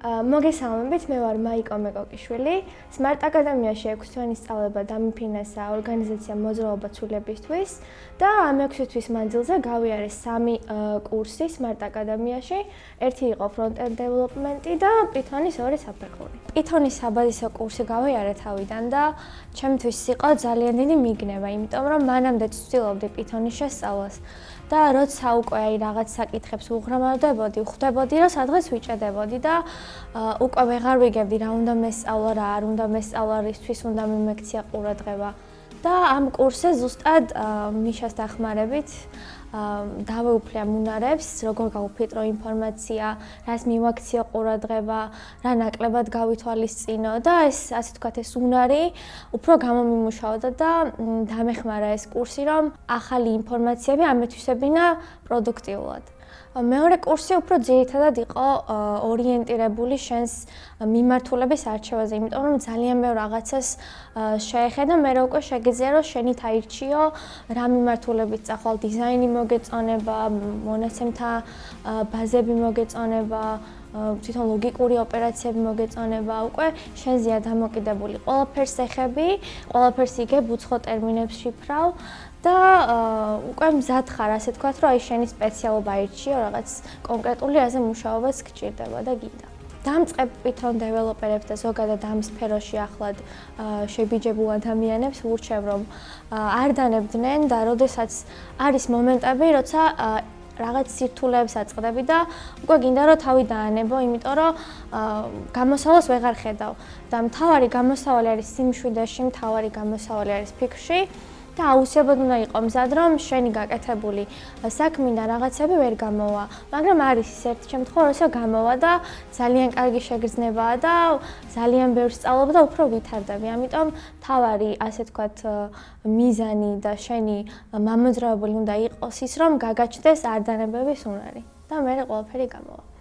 მოგესალმებით, მე ვარ მაიკო მეკოკიშვილი. Smart აკადემიაში 6 თვიანი სწავლება დამიფინანსა ორგანიზაცია მოძრაობა ცვლილებისთვის და ამ 6 თვის მანძილზე გავიარე 3 კურსი Smart აკადემიაში. ერთი იყო front-end development-ი და Python-ის 2 საფეხური. Python-ის საბაზისო კურსი გავიარე თავიდან და ჩემთვის იყო ძალიან დიდი მიგნება, იმიტომ რომ მანამდე ვცდილობდი Python-ის შესწავლას. და როცა უკვე რაღაც საკითხებს უღრმავდებოდი, ხვდებოდი, რომ სადღაც ვიჭედებოდი და უკვე ვეღარ ვიგებდი რა უნდა მესწავლა, რა არ უნდა მესწავლა, რისთვის უნდა მიმექცია ყურადღება. და ამ კურსზე ზუსტად მიშას დახმარებით დავეუფლე ამ უნარებს, როგორ გავუფილტრო ინფორმაცია, რას მივაქციო ყურადღება, რა ნაკლებად გავითვალისწინო და ეს ასე ვთქვათ ეს უნარი უფრო გამომიმუშავდა და დამეხმარა ეს კურსი, რომ ახალი ინფორმაციები ამეთვისებინა პროდუქტიულად. მეორე კურსი უფრო ძირითადად იყო ორიენტირებული შენს მიმართულების არჩევაზე, იმიტომ რომ ძალიან ბევრ რაღაცას შეეხება, მე უკვე შეგიძლია რომ შენით აირჩიო, რა მიმართულებით წახვალ, დიზაინი მოგეწონება, მონაცემთა ბაზები მოგეწონება, თვითონ ლოგიკური ოპერაციები მოგეწონება, უკვე შენზეა დამოკიდებული. ყველაფერს ეხები, ყველაფერს იგებ, უცხო ტერმინებს შიფრავ და უკვე მზად ხარ, ასე ვთქვათ, რომ აი შენი სპეციალობა აირჩიო, რაღაც კონკრეტული აზე მუშაობაც გჭირდება და გინდა. დამწყებ Python დეველოპერებს და ზოგადად ამ სფეროში ახლად შებიჯებულ ადამიანებს ვურჩევ, რომ არ დანებდნენ და როდესაც არის მომენტები, როცა რაღაც სირთულეებს აწყდები და უკვე გინდა რომ თავი დაანებო, იმიტომ რომ გამოსავალს ვეღარ ხედავ. და მთავარი გამოსავალი არის სიმშვიდეში, მთავარი გამოსავალი არის ფიქრში. და აუცილებლად უნდა იყო მზად, რომ შენი გაკეთებული საქმიდან რაღაცები ვერ გამოვა. მაგრამ არის ის ერთი შემთხვევა, როცა გამოვა და ძალიან კარგი შეგრძნებაა და ძალიან ბევრ სწავლობ და უფრო ვითარდები. ამიტომ მთავარი, ასე ვთქვათ, მიზანი და შენი მამოძრავებელი უნდა იყოს ის, რომ გაგაჩნდეს არდანებების უნარი და მე ყველაფერი გამოვა.